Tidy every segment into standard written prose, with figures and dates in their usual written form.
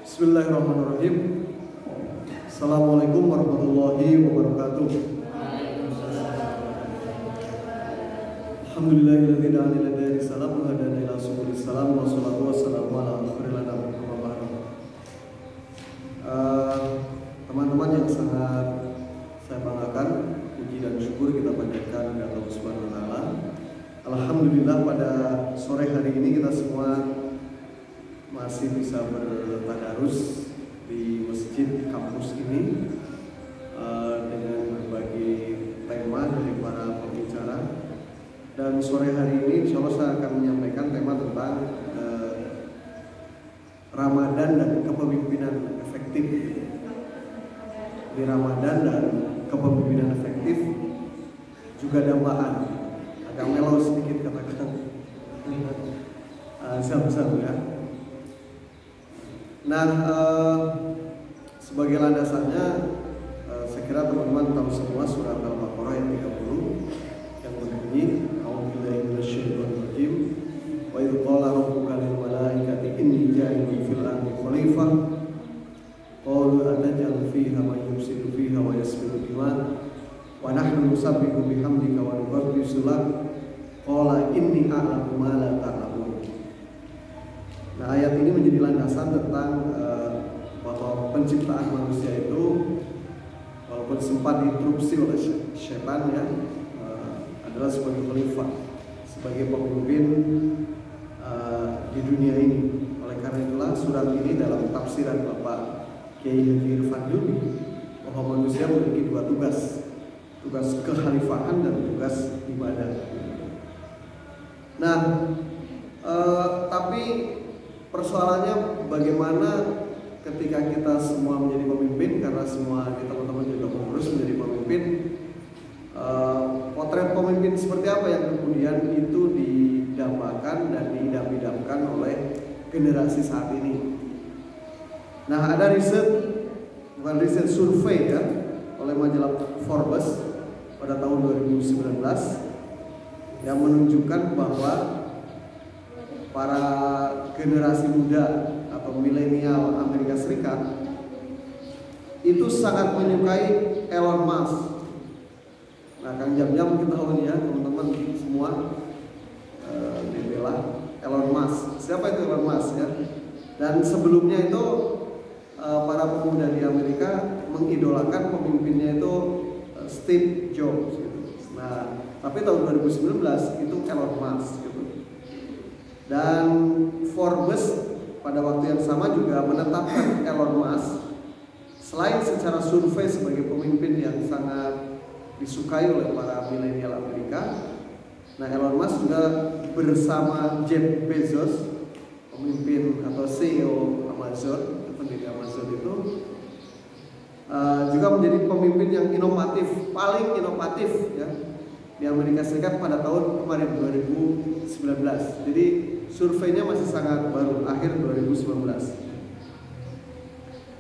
Bismillahirrahmanirrahim. Assalamualaikum warahmatullahi wabarakatuh. Alhamdulillahilladzi da'ani ila dari salam wa hadana ila subulis salam wa salatu wassalamu ala khairil anam. Teman-teman yang sangat saya banggakan, puji dan syukur kita panjatkan kepada Allah Subhanahu wa taala. Alhamdulillah pada sore hari ini kita semua masih bisa bertadarus di masjid kampus ini dengan berbagai tema dari para pembicara. Dan sore hari ini insya Allah saya akan menyampaikan tema tentang Ramadan dan kepemimpinan efektif. Di Ramadan dan kepemimpinan efektif juga dambaan, agak melau sedikit katakan. Siap-siap ya. Nah, sebagai landasannya, saya kira teman-teman tahu semua surat Al-Baqarah ayat 30 yang berbunyi, A'udzubillahi minasyaitonir rajim. Wa idz qala rabbuka lil malaikati inni ja'ilun fil ardi khalifah. Qalu ataj'alu fiha man yufsidu fiha wa yasfiku diman wa nahnu nusabbihu bihamdika wa nuqaddisu lak. Qala inni a'lamu ma la ta'lamun. Nah, ayat ini menjadi landasan tentang bahwa penciptaan manusia itu walaupun sempat diinterupsi oleh syaitan ya, adalah sebagai khalifah, sebagai pemimpin di dunia ini. Oleh karena itulah surat ini dalam tafsiran Bapak Kiai Haji Irfan Yumi bahwa manusia memiliki dua tugas, tugas kekhalifahan dan tugas ibadah. Nah, tapi persoalannya bagaimana ketika kita semua menjadi pemimpin, karena semua teman-teman juga mengurus menjadi pemimpin, potret pemimpin seperti apa yang kemudian itu didambakan dan diidam-idamkan oleh generasi saat ini. Nah, ada bukan riset, survei ya, oleh majalah Forbes pada tahun 2019 yang menunjukkan bahwa para generasi muda atau milenial Amerika Serikat itu sangat menyukai Elon Musk. Nah, Kang Jam-Jam kita tahu ya teman-teman semua, dibelah Elon Musk. Siapa itu Elon Musk ya? Dan sebelumnya itu para pemuda di Amerika mengidolakan pemimpinnya itu Steve Jobs gitu. Nah, tapi tahun 2019 itu Elon Musk gitu. Dan Forbes pada waktu yang sama juga menetapkan Elon Musk selain secara survei sebagai pemimpin yang sangat disukai oleh para milenial Amerika. Nah, Elon Musk juga bersama Jeff Bezos, pemimpin atau CEO Amazon, pendiri Amazon itu juga menjadi pemimpin yang inovatif, paling inovatif ya di Amerika Serikat pada tahun kemarin 2019. Jadi surveinya masih sangat baru, akhir 2019.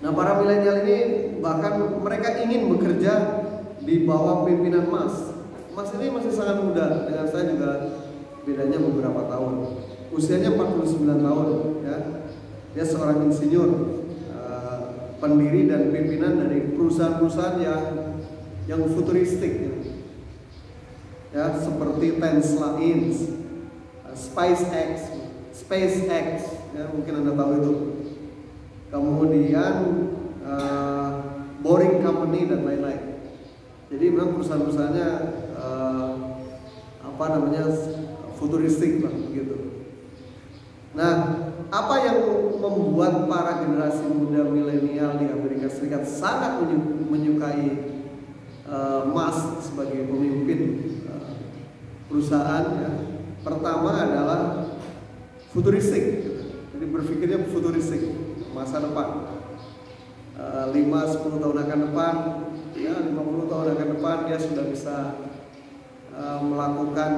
Nah, para milenial ini bahkan mereka ingin bekerja di bawah pimpinan Mas. Mas ini masih sangat muda, dengan saya juga bedanya beberapa tahun. Usianya 49 tahun ya. Dia seorang insinyur, pendiri dan pimpinan dari perusahaan-perusahaan yang futuristik ya, seperti Tesla Inc, SpaceX ya, mungkin Anda tahu itu. Kemudian Boring Company dan lain-lain. Jadi memang perusahaan-perusahaannya futuristik lah begitu. Nah, apa yang membuat para generasi muda milenial di Amerika Serikat sangat menyukai Musk sebagai pemimpin perusahaan ya? Pertama adalah futuristik, jadi berpikirnya futuristik, masa depan, 5-10 tahun akan depan, ya 50 tahun akan depan dia sudah bisa melakukan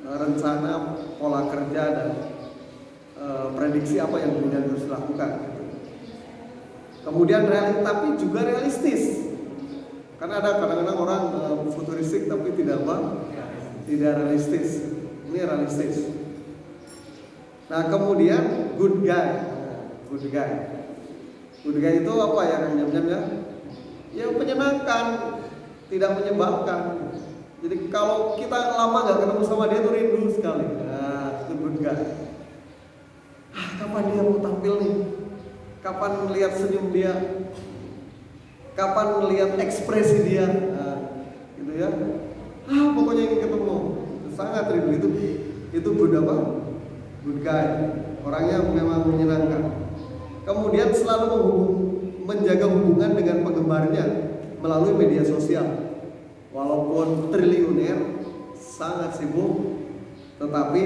rencana, pola kerja dan prediksi apa yang kemudian harus dilakukan. Kemudian tapi juga realistis, karena ada kadang-kadang orang futuristik tapi tidak realistis. Ini realistis. Nah, kemudian good guy. Good guy itu apa ya Kang Jam-Jam ya? Ya menyenangkan, tidak menyebalkan. Jadi kalau kita lama nggak ketemu sama dia tuh rindu sekali. Nah, itu good guy. Kapan dia mau tampil nih? Kapan melihat senyum dia? Kapan melihat ekspresi dia? Nah, gitu ya. Pokoknya ingin ketemu. Sangat rindu itu good apa? Good guy. Orangnya memang menyenangkan. Kemudian selalu menjaga hubungan dengan penggemarnya melalui media sosial. Walaupun triliuner, sangat sibuk, tetapi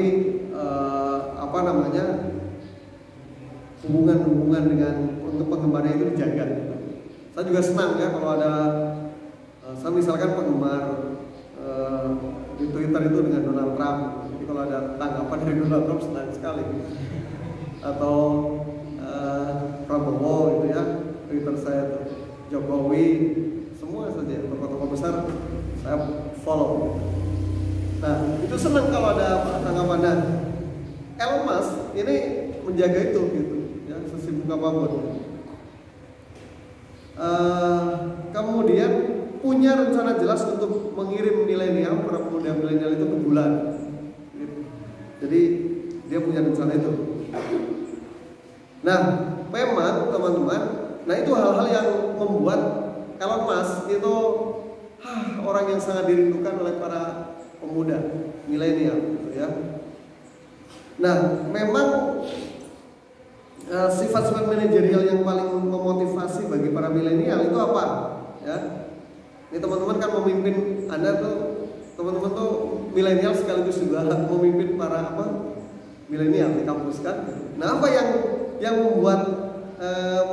hubungan dengan untuk penggemarnya itu dijaga. Saya juga senang ya kalau ada saya misalkan penggemar di Twitter itu dengan Donald Trump. Jadi kalau ada tanggapan dari Donald Trump senang sekali. Atau Prabowo itu ya, Twitter saya tuh Jokowi, semua saja tokoh-tokoh besar saya follow. Nah itu senang kalau ada tanggapan. Elon Musk ini menjaga itu gitu ya, sesibuk apapun. Kemudian punya rencana jelas untuk mengirim milenial, para pemuda milenial itu ke bulan. Jadi dia punya rencana itu. Nah, memang teman-teman, nah itu hal-hal yang membuat Elon Musk itu orang yang sangat dirindukan oleh para pemuda milenial, gitu ya. Nah, memang sifat-sifat manajerial yang paling memotivasi bagi para milenial itu apa? Ya, ini teman-teman kan memimpin, Anda tuh teman-teman tuh milenial sekaligus juga memimpin para milenial di kampus kan. Nah, apa yang membuat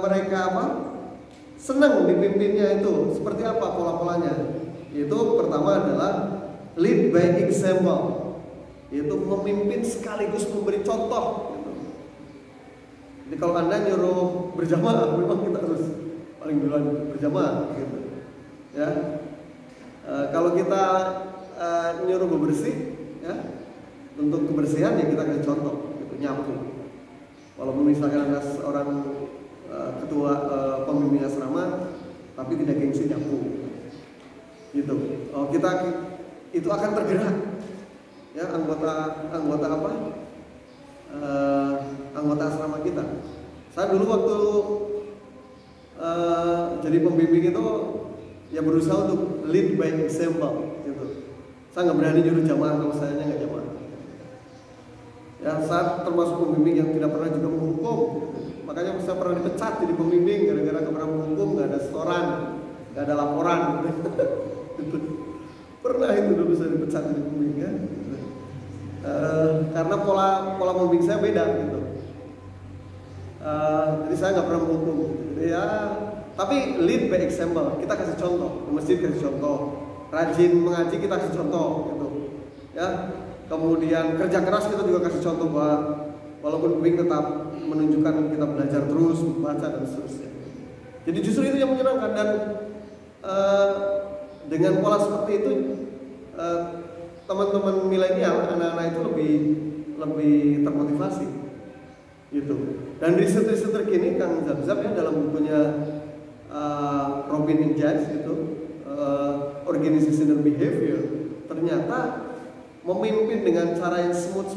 mereka senang dipimpinnya itu? Seperti apa pola-polanya? Itu pertama adalah lead by example, yaitu memimpin sekaligus memberi contoh. Gitu. Jadi kalau Anda nyuruh berjamaah, memang kita harus paling duluan berjamaah, gitu. Ya, kalau kita nyuruh bebersih, ya, untuk kebersihan ya kita kasih contoh, gitu, nyapu. Walaupun misalkan Anda seorang ketua pembimbing asrama, tapi tidak gengsi nyapu, gitu. Kita itu akan tergerak, ya, anggota asrama kita. Saya dulu waktu jadi pembimbing itu ya berusaha untuk lead by example, gitu. Saya nggak berani nyuruh jamaah kalau saya nggak jamaah. Ya, saya termasuk pembimbing yang tidak pernah juga menghukum. Makanya saya pernah dipecat jadi pembimbing gara-gara nggak pernah menghukum, nggak ada setoran, nggak ada laporan. Pernah itu dulu saya dipecat jadi pembimbing, ya. Karena pola pembimbing saya beda, gitu. Jadi saya nggak pernah menghukum. Jadi ya, tapi lead by example. Kita kasih contoh, ke masjid kasih contoh, rajin mengaji kita kasih contoh, gitu. Ya. Kemudian kerja keras kita juga kasih contoh bahwa walaupun pembimbing tetap menunjukkan kita belajar terus, membaca dan seterusnya. Jadi justru itu yang menyenangkan, dan dengan pola seperti itu teman-teman milenial, anak-anak itu lebih termotivasi, gitu. Dan riset-riset terkini Kang Zab ya dalam bukunya Robin Injaz itu Organizational Behavior, ternyata memimpin dengan cara yang smooth,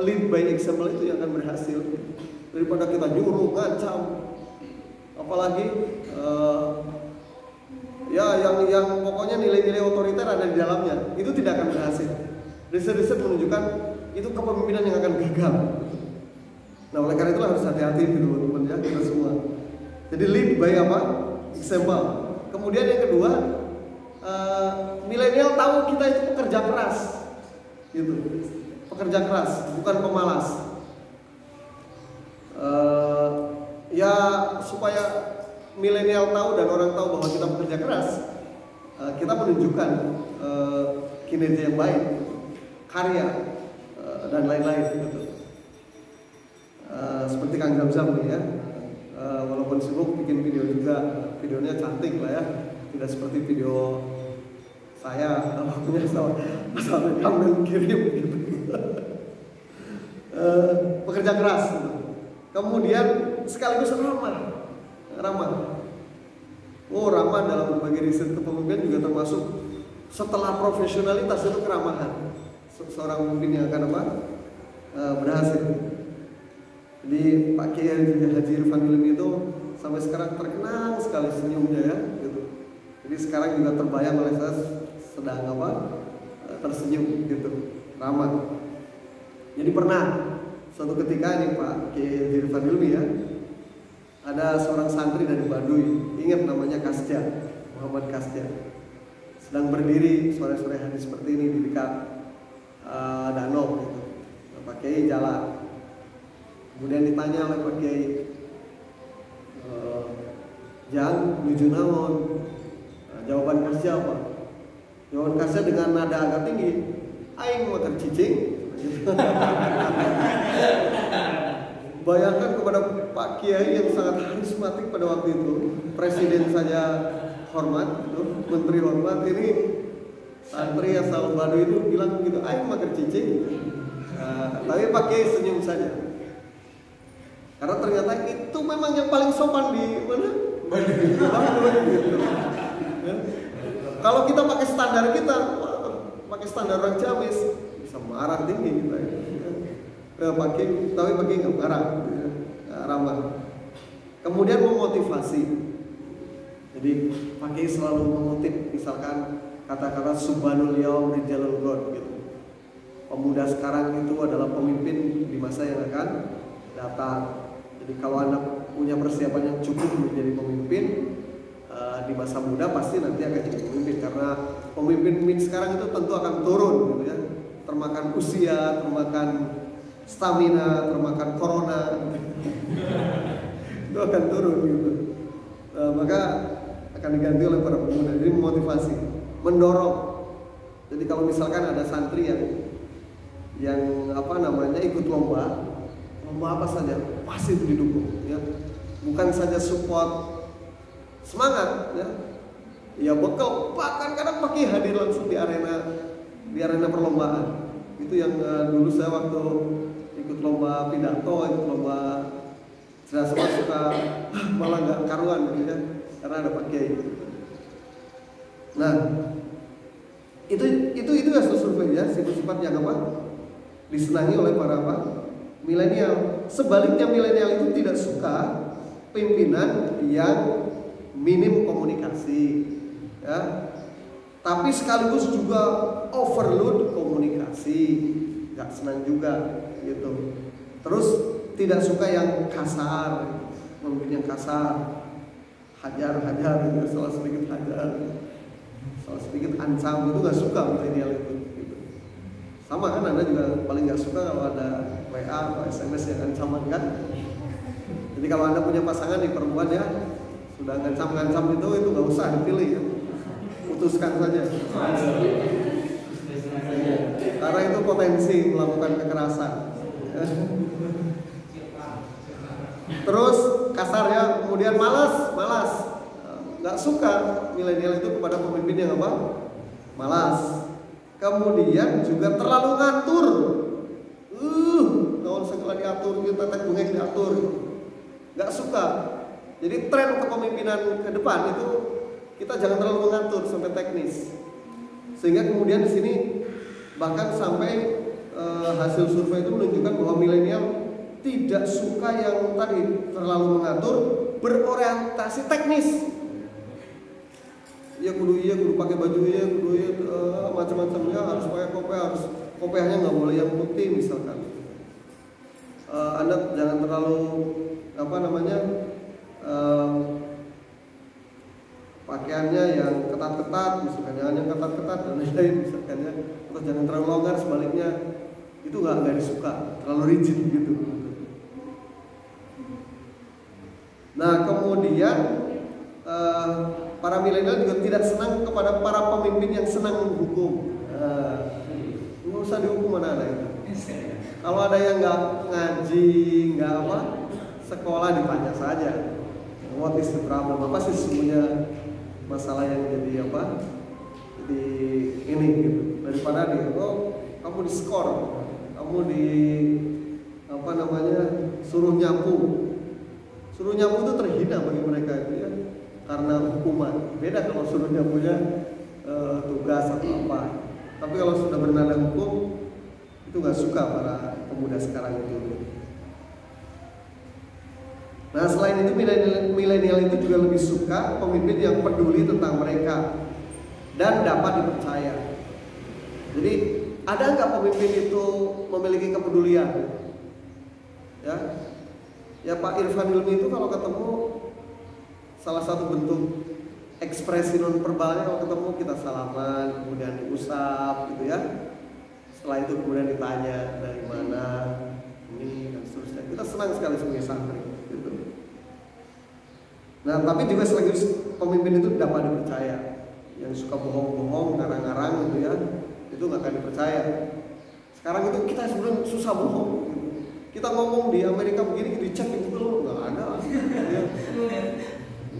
lead by example itu yang akan berhasil daripada kita nyuruh, ngancam, apalagi ya yang pokoknya nilai-nilai otoriter ada di dalamnya, itu tidak akan berhasil. Riset-riset menunjukkan itu kepemimpinan yang akan gagal. Nah, oleh karena itu harus hati-hati gitu teman-teman ya, kita semua. Jadi lead by example. Kemudian yang kedua, milenial tahu kita itu pekerja keras, gitu. Pekerja keras, bukan pemalas. Ya supaya milenial tahu dan orang tahu bahwa kita bekerja keras, kita menunjukkan kinerja yang baik, karya, dan lain-lain, gitu. Seperti Kang Zam nih ya, walaupun sibuk bikin video juga, videonya cantik lah ya, tidak seperti video saya kalau punya asal rekam dan kirim, gitu. Pekerja keras, gitu. Kemudian sekaligus ramah. ramah. Oh, ramah dalam berbagai riset kepemimpinan juga termasuk setelah profesionalitas itu keramahan. Seorang pemimpin yang akan berhasil. Jadi Pak Kiai Haji Irfan Hilmi itu sampai sekarang terkenang sekali senyumnya ya, gitu. Jadi sekarang juga terbayang oleh saya sedang tersenyum gitu, ramah. Jadi pernah suatu ketika ini Pak Kiai Haji Irfan Hilmi ya, ada seorang santri dari Baduy, ingat namanya Kasja, Muhammad Kasja, sedang berdiri sore-sore hari seperti ini di dekat danau gitu. Nah, Pak Kiai jalan. Kemudian ditanya oleh Pak Kiai, "Jang, nuju naon?" Nah, jawaban Kasja apa? Jawaban Kasja dengan nada agak tinggi, "Aing makan cicing." Bayangkan kepada Pak Kiai yang sangat karismatik pada waktu itu, presiden saja hormat, gitu, menteri hormat, ini santri asal Baduy itu bilang begitu, "Aing makan cicing." Tapi Pak Kiai senyum saja, karena ternyata itu memang yang paling sopan di mana? Baduy. Gitu. Ya. Kalau kita pakai standar kita, pakai standar orang Ciamis, bisa marah tinggi kita. Ya, tapi Pak Kiai nggak marah, ya, ramah. Kemudian memotivasi. Jadi Pak Kiai selalu mengutip, misalkan kata-kata Subhanul Yaum Rijalul God gitu. Pemuda sekarang itu adalah pemimpin di masa yang akan datang. Jadi kalau Anda punya persiapan yang cukup menjadi pemimpin di masa muda, pasti nanti akan jadi pemimpin, karena pemimpin sekarang itu tentu akan turun gitu ya. Termakan usia, termakan stamina, termakan corona. Itu akan turun gitu. Maka akan diganti oleh para pemuda. Jadi memotivasi, mendorong. Jadi kalau misalkan ada santri yang ikut lomba apa saja pasti itu didukung ya, bukan saja support, semangat ya bekal, bahkan kadang pakai hadir langsung di arena perlombaan. Itu yang dulu saya waktu ikut lomba pidato, ikut lomba saya suka malah nggak karuan gitu ya, karena ada Pak Kiai. Nah itu ya survei ya, sifat-sifat yang disenangi oleh para milenial. Sebaliknya milenial itu tidak suka pimpinan yang minim komunikasi ya, tapi sekaligus juga overload komunikasi, nggak senang juga gitu. Terus tidak suka yang kasar, pemimpin yang kasar, hajar gitu, salah sedikit hajar, salah sedikit ancam, itu nggak suka milenial itu gitu. Sama kan, Anda juga paling nggak suka kalau ada WA atau SMS yang ancaman kan. Jadi kalau Anda punya pasangan di perempuan ya, sudah ngancam-ngancam itu nggak usah dipilih ya, putuskan saja. Karena itu potensi melakukan kekerasan. Terus kasar ya, kemudian malas, nggak suka milenial itu kepada pemimpin yang malas. Kemudian juga terlalu ngatur. Kalau segala diatur, kita tetek bengek diatur, nggak suka. Jadi tren kepemimpinan ke depan itu kita jangan terlalu mengatur sampai teknis. Sehingga kemudian di sini bahkan sampai hasil survei itu menunjukkan bahwa milenial tidak suka yang tadi terlalu mengatur, berorientasi teknis. Kudu pakai baju macam-macamnya, harus pakai kopiahnya nggak boleh yang putih misalkan. Anda jangan terlalu pakaiannya yang ketat-ketat, misalkan jangan yang ketat-ketat dan lain-lain misalkannya, atau jangan terlalu longgar, sebaliknya itu nggak disuka, terlalu rigid gitu. Nah kemudian para milenial juga tidak senang kepada para pemimpin yang senang menghukum. Nggak usah dihukum, mana ada itu. Kalau ada yang nggak ngaji, nggak sekolah, ditanya saja, what is the problem, apa sih sebenarnya masalah yang jadi jadi ini gitu. Daripada kamu diskor, kamu suruh nyapu Suruh nyapu itu terhina bagi mereka itu ya, karena hukuman. Beda kalau suruh nyapunya tugas atau apa. Tapi kalau sudah bernada hukum, itu nggak suka para pemuda sekarang itu. Nah, selain itu milenial itu juga lebih suka pemimpin yang peduli tentang mereka dan dapat dipercaya. Jadi ada nggak pemimpin itu memiliki kepedulian? Ya Pak Irfan Hilmi itu kalau ketemu, salah satu bentuk ekspresi non verbalnya kalau ketemu kita salaman, kemudian diusap gitu ya. Setelah itu kemudian ditanya dari mana, ini dan seterusnya. Kita senang sekali sebagai santri. Gitu. Nah, tapi juga sekaligus pemimpin itu dapat dipercaya. Yang suka bohong-bohong, ngarang-ngarang gitu ya, itu nggak akan dipercaya. Sekarang itu kita sebenarnya susah bohong. Kita ngomong di Amerika begini, dicek itu dulu nggak ada. Ya.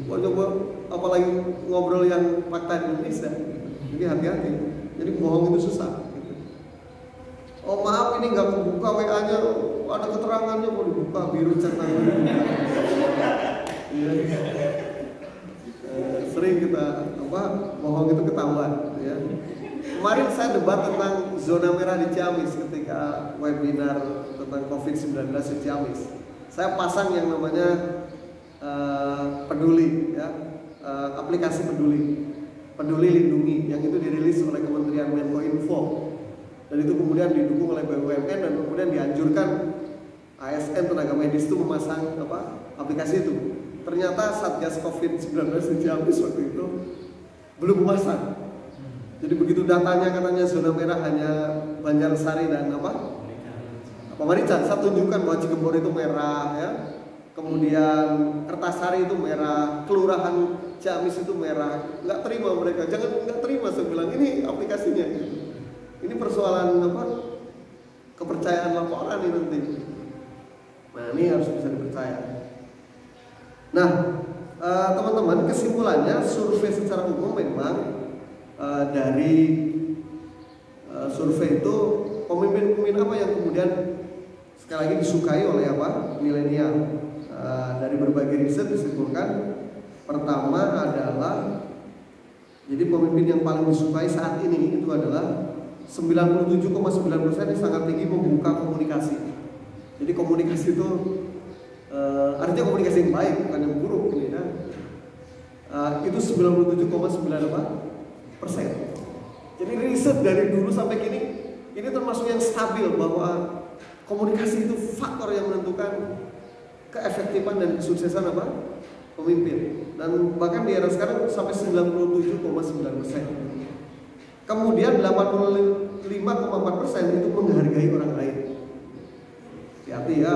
Coba apalagi ngobrol yang fakta di Indonesia. Jadi hati-hati. Jadi bohong itu susah. Gitu. Oh maaf ini nggak kebuka WA-nya, ada keterangannya mau dibuka, biru centang. Ya. Sering kita bohong itu ketahuan. Ya. Kemarin saya debat tentang zona merah di Ciamis ketika webinar tentang COVID-19 di Ciamis. Saya pasang yang namanya peduli, ya, aplikasi peduli lindungi yang itu dirilis oleh Kementerian Menkominfo dan itu kemudian didukung oleh BUMN dan kemudian dianjurkan ASN tenaga medis itu memasang aplikasi itu. Ternyata Satgas COVID-19 di Ciamis waktu itu belum memasang. Jadi begitu datanya katanya zona merah hanya Banjarsari dan Marican. Saya tunjukkan bahwa Cigembor itu merah ya. Kemudian Kertasari itu merah, Kelurahan Ciamis itu merah. Nggak terima mereka, nggak terima saya bilang ini aplikasinya. Ini persoalan kepercayaan laporan ini nanti. Nah ini harus bisa dipercaya. Nah teman-teman, kesimpulannya survei secara umum memang dari survei itu pemimpin-pemimpin apa yang kemudian sekali lagi disukai oleh milenial. Dari berbagai riset disimpulkan pertama adalah jadi pemimpin yang paling disukai saat ini itu adalah 97,9% yang sangat tinggi membuka komunikasi. Jadi komunikasi itu artinya komunikasi yang baik bukan yang buruk ini ya. Itu 97,9%. Jadi riset dari dulu sampai kini ini termasuk yang stabil bahwa komunikasi itu faktor yang menentukan keefektifan dan kesuksesan pemimpin. Dan bahkan di era sekarang sampai 97,9%. Kemudian 85,4% itu menghargai orang lain. Hati-hati ya,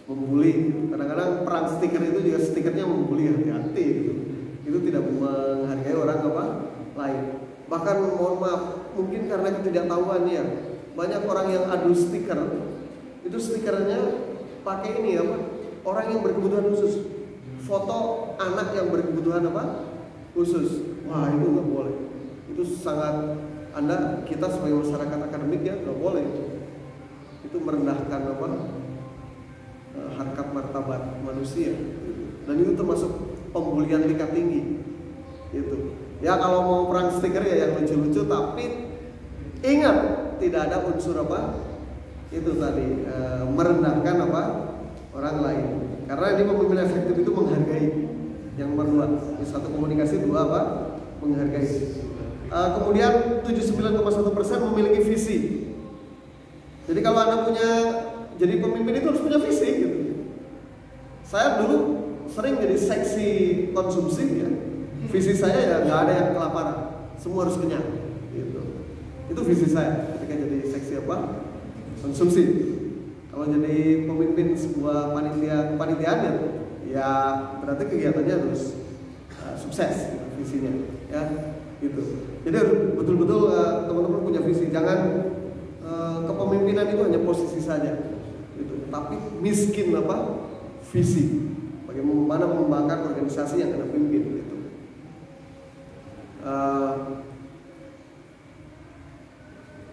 membuli. Kadang-kadang perang stiker itu juga stikernya membuli, hati-hati gitu. Itu tidak menghargai orang lain. Bahkan mohon maaf, mungkin karena ketidaktahuan ya, banyak orang yang adu stiker. Itu stikernya pakai ini orang yang berkebutuhan khusus, foto anak yang berkebutuhan khusus. Wah itu nggak boleh. Itu sangat kita sebagai masyarakat akademik ya nggak boleh. Itu merendahkan harkat martabat manusia. Dan itu termasuk pembulian tingkat tinggi. Itu. Ya kalau mau perang stiker ya yang lucu-lucu, tapi ingat tidak ada unsur itu tadi merendahkan orang lain. Karena ini pemimpin efektif itu menghargai. Yang nomor 2, satu komunikasi, 2 menghargai. Kemudian 79,1% memiliki visi. Jadi kalau Anda jadi pemimpin itu harus punya visi gitu. Saya dulu sering jadi seksi konsumsi ya. Visi saya ya nggak ada yang kelaparan, semua harus kenyang. Gitu. Itu visi saya ketika jadi seksi konsumsi. Kalau jadi pemimpin sebuah kepanitiaan ya berarti kegiatannya harus sukses visinya ya gitu. Jadi betul-betul teman-teman punya visi, jangan kepemimpinan itu hanya posisi saja gitu. Tapi miskin visi bagaimana mengembangkan organisasi yang Anda pimpin gitu.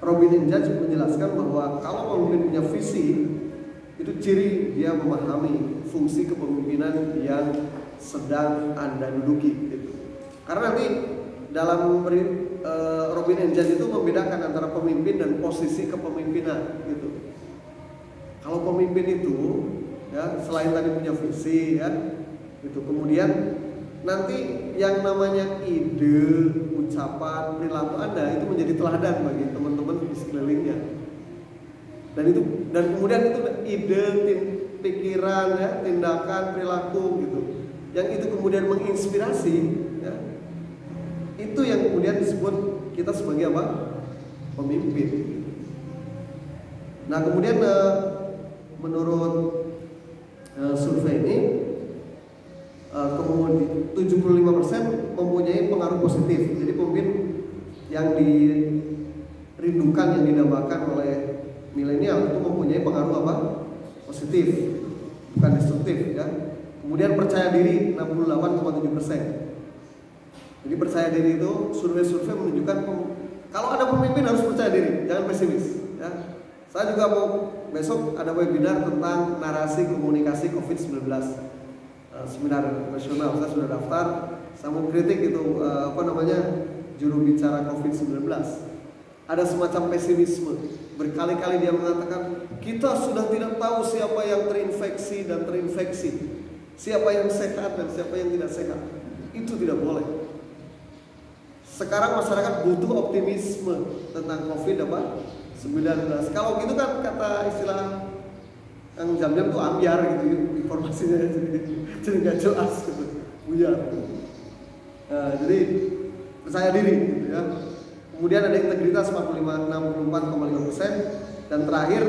Robin Injaj menjelaskan bahwa kalau pemimpin punya visi, itu ciri dia memahami fungsi kepemimpinan yang sedang Anda duduki gitu. Karena nanti dalam Robin and Jan itu membedakan antara pemimpin dan posisi kepemimpinan gitu. Kalau pemimpin itu ya selain tadi punya visi ya itu, kemudian nanti yang namanya ide, ucapan, perilaku Anda itu menjadi teladan bagi teman-teman di sekelilingnya. Dan kemudian itu ide, pikiran, ya, tindakan, perilaku gitu. Yang itu kemudian menginspirasi, ya, itu yang kemudian disebut kita sebagai apa? Pemimpin. Nah kemudian menurut survei ini kemudian 75% mempunyai pengaruh positif. Jadi pemimpin yang dirindukan, yang didambakan oleh milenial itu mempunyai pengaruh apa? Positif, bukan destruktif ya. Kemudian percaya diri 68,7%. Jadi percaya diri itu survei-survei menunjukkan kalau ada pemimpin harus percaya diri, jangan pesimis ya. Saya juga mau besok ada webinar tentang narasi komunikasi COVID-19. Seminar nasional, saya sudah daftar. Saya mau kritik itu juru bicara COVID-19. Ada semacam pesimisme. Berkali-kali dia mengatakan kita sudah tidak tahu siapa yang terinfeksi dan terinfeksi, siapa yang sehat dan siapa yang tidak sehat. Itu tidak boleh. Sekarang masyarakat butuh optimisme tentang COVID-19. Kalau gitu kan kata istilah Kang Jam-Jam tuh ambiar gitu informasinya, jadi nggak jelas gitu, buyar. Jadi percaya diri gitu ya. Kemudian ada integritas 64,5%, dan terakhir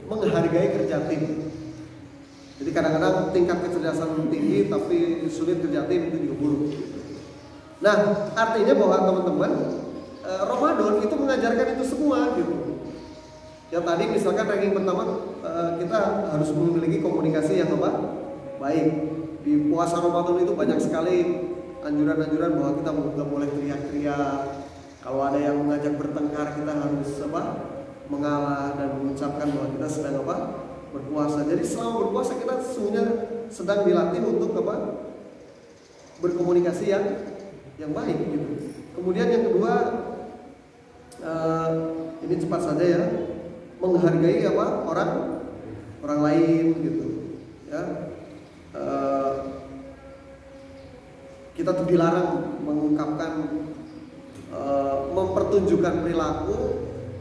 menghargai kerja tim. Jadi kadang-kadang tingkat kecerdasan tinggi tapi sulit kerja tim, itu juga buruk. Nah artinya bahwa teman-teman Ramadan itu mengajarkan itu semua gitu. Yang tadi misalkan ranking pertama kita harus memiliki komunikasi yang baik. Di puasa Ramadan itu banyak sekali anjuran-anjuran bahwa kita nggak boleh teriak-teriak. Kalau ada yang mengajak bertengkar kita harus mengalah dan mengucapkan bahwa kita sedang berpuasa. Jadi selama berpuasa kita sesungguhnya sedang dilatih untuk berkomunikasi yang baik gitu. Kemudian yang kedua ini cepat saja ya, menghargai orang lain gitu ya. Kita tuh dilarang mengungkapkan mempertunjukkan perilaku,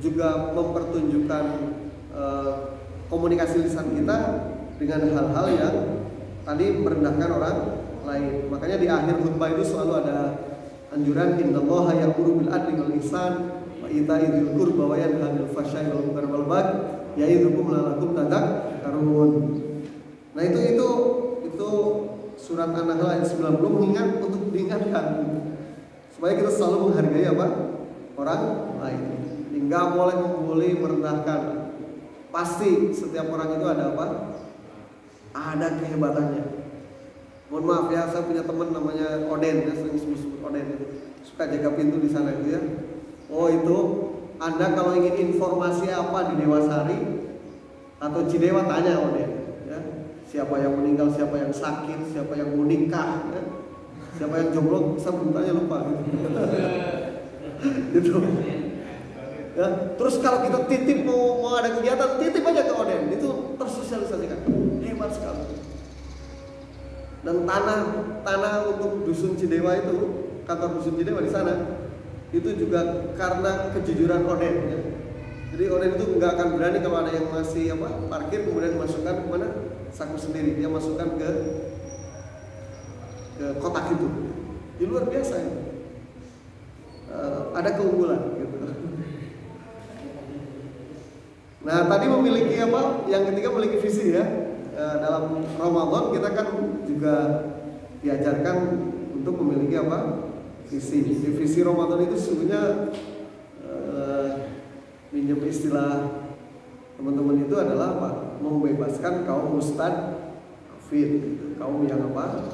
juga mempertunjukkan komunikasi lisan kita dengan hal-hal yang tadi merendahkan orang lain. Makanya di akhir khutbah itu selalu ada anjuran innallaha ya'muru bil adli wal ihsan wa ita'i dzil qurba wa yanha 'anil fahsya'i wal munkari wal baghi ya'idzukum la'allakum tadhakkarun. Nah itu surat An-Nahl ayat 90 mengingat untuk diingatkan supaya kita selalu menghargai orang lain. Nggak boleh membuli, merendahkan. Pasti setiap orang itu ada ada kehebatannya. Mohon maaf ya, saya punya teman namanya Oden, ya, sering sebut Oden itu. Suka jaga pintu di sana itu ya. Oh itu, Anda kalau ingin informasi apa di Dewasari atau Cidewa tanya Oden ya. Siapa yang meninggal, siapa yang sakit, siapa yang mau nikah ya. Siapa yang jomblo, saya bertanya lupa gitu. Ya, terus kalau kita titip mau ada kegiatan, titip aja ke Oden, itu tersosialisasikan. Hebat sekali. Dan tanah untuk dusun Cidewa itu, kantor dusun Cidewa di sana, itu juga karena kejujuran Oden ya. Jadi Oden itu nggak akan berani kalau ada yang masih parkir kemudian masukkan kemana, saku sendiri, dia masukkan ke kotak itu. Di luar biasa ya. Ada keunggulan gitu. Nah tadi memiliki yang ketiga memiliki visi ya. Dalam Ramadan kita kan juga diajarkan untuk memiliki visi. Visi Ramadan itu sesungguhnya minjem istilah teman-teman itu adalah membebaskan kaum mustadfin gitu. Kaum yang lemah.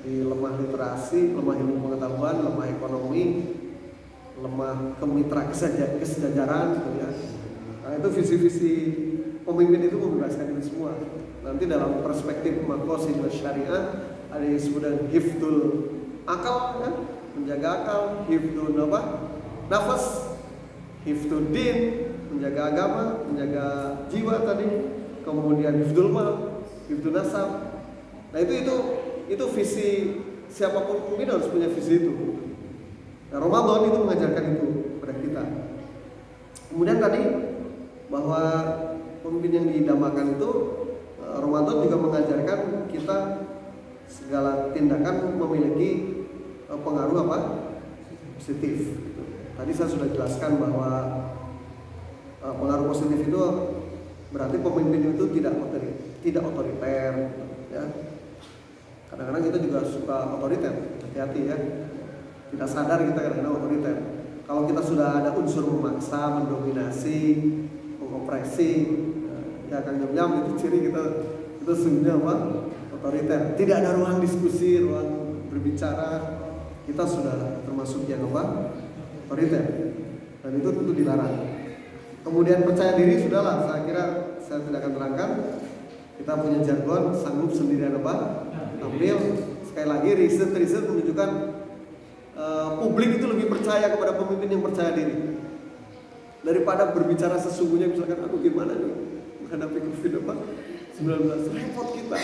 Di lemah literasi, lemah ilmu pengetahuan, lemah ekonomi, lemah kemitra kesejajaran gitu ya. Nah itu visi-visi pemimpin itu membebaskan itu semua. Nanti dalam perspektif maqasid syariah ada yang disebut dengan hifdul akal, kan? Menjaga akal, hifdul nafas, hifdul din, menjaga agama, menjaga jiwa tadi, kemudian hifdul mal, hifdul nasab. Nah itu visi siapapun pemimpin harus punya visi itu. Nah, Ramadan itu mengajarkan itu kepada kita. Kemudian tadi bahwa pemimpin yang didambakan itu Ramadan juga mengajarkan kita segala tindakan memiliki pengaruh positif. Tadi saya sudah jelaskan bahwa pengaruh positif itu berarti pemimpin itu tidak otoriter, ya. Kadang-kadang kita juga suka otoriter, hati-hati ya. Tidak sadar kita kadang-kadang otoriter. Kalau kita sudah ada unsur memaksa, mendominasi, mengopresi, ya Kang Jam itu ciri kita itu sebenarnya otoriter. Tidak ada ruang diskusi, ruang berbicara. Kita sudah termasuk yang otoriter. Dan itu tentu dilarang. Kemudian percaya diri sudahlah, saya kira saya tidak akan terangkan. Kita punya jargon sanggup sendirian tampil. Sekali lagi riset menunjukkan publik itu lebih percaya kepada pemimpin yang percaya diri daripada berbicara sesungguhnya. Misalkan aku gimana nih menghadapi COVID-19, repot kita.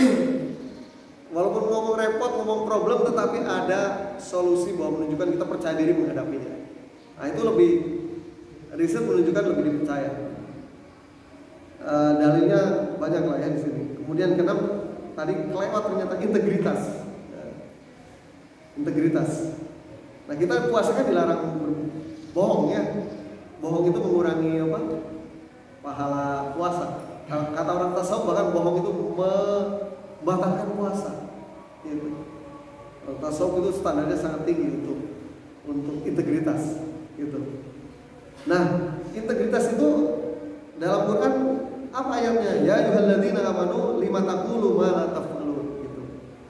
Walaupun ngomong repot, ngomong problem, tetapi ada solusi bahwa menunjukkan kita percaya diri menghadapinya. Nah itu lebih, riset menunjukkan lebih dipercaya. Dalilnya banyak lah ya di sini. Kemudian keenam tadi kelewat ternyata integritas. Integritas. Nah kita puasa kan dilarang bohong ya. Bohong itu mengurangi pahala puasa. Kata orang tasawuf bahkan bohong itu membatalkan puasa. Gitu. Tasawuf itu standarnya sangat tinggi untuk integritas. Gitu. Nah integritas itu dalam Quran apa ayatnya? Ya ayyuhalladzina amanu lima taqulu ma la taf'alun. Gitu.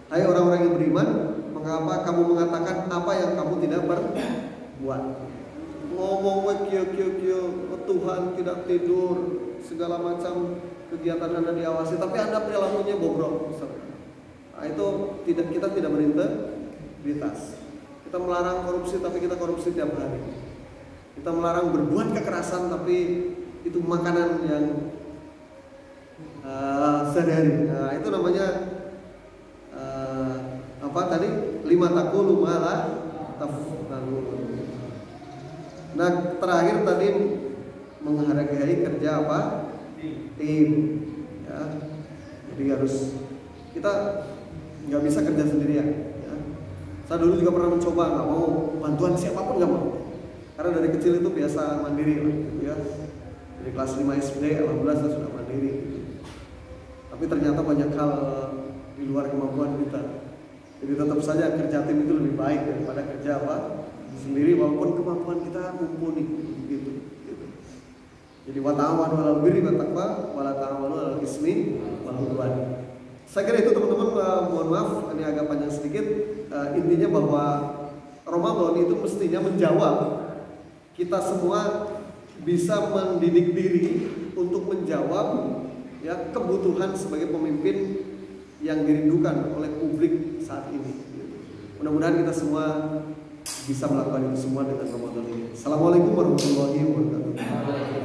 Hai orang-orang yang beriman, mengapa kamu mengatakan apa yang kamu tidak berbuat? Ngomong Tuhan tidak tidur, segala macam kegiatan Anda diawasi, tapi Anda perilakunya bobrok. Nah, itu kita tidak berintegritas. Kita melarang korupsi, tapi kita korupsi tiap hari. Kita melarang berbuat kekerasan, tapi itu makanan yang sehari-hari. Nah, itu namanya lima taqulu ma la taf'alun. Nah, terakhir tadi menghargai kerja tim. Ya. Jadi kita nggak bisa kerja sendirian. Ya. Saya dulu juga pernah mencoba, nggak mau bantuan siapapun, nggak mau. Karena dari kecil itu biasa mandiri lah, gitu ya. Dari kelas 5 SD, alhamdulillah saya sudah mandiri. Tapi ternyata banyak hal di luar kemampuan kita. Jadi tetap saja kerja tim itu lebih baik daripada kerja sendiri, walaupun kemampuan kita mumpuni gitu. Jadi wa ta'awanu 'alal birri wat taqwa wa la ta'awanu 'alal ismi wal 'udwan. Saya kira itu teman-teman, mohon maaf ini agak panjang sedikit. Intinya bahwa Ramadan itu mestinya menjawab kita semua bisa mendidik diri untuk menjawab ya kebutuhan sebagai pemimpin yang dirindukan oleh publik saat ini. Mudah-mudahan kita semua bisa melakukan itu semua dengan Ramadan ini. Assalamualaikum warahmatullahi wabarakatuh.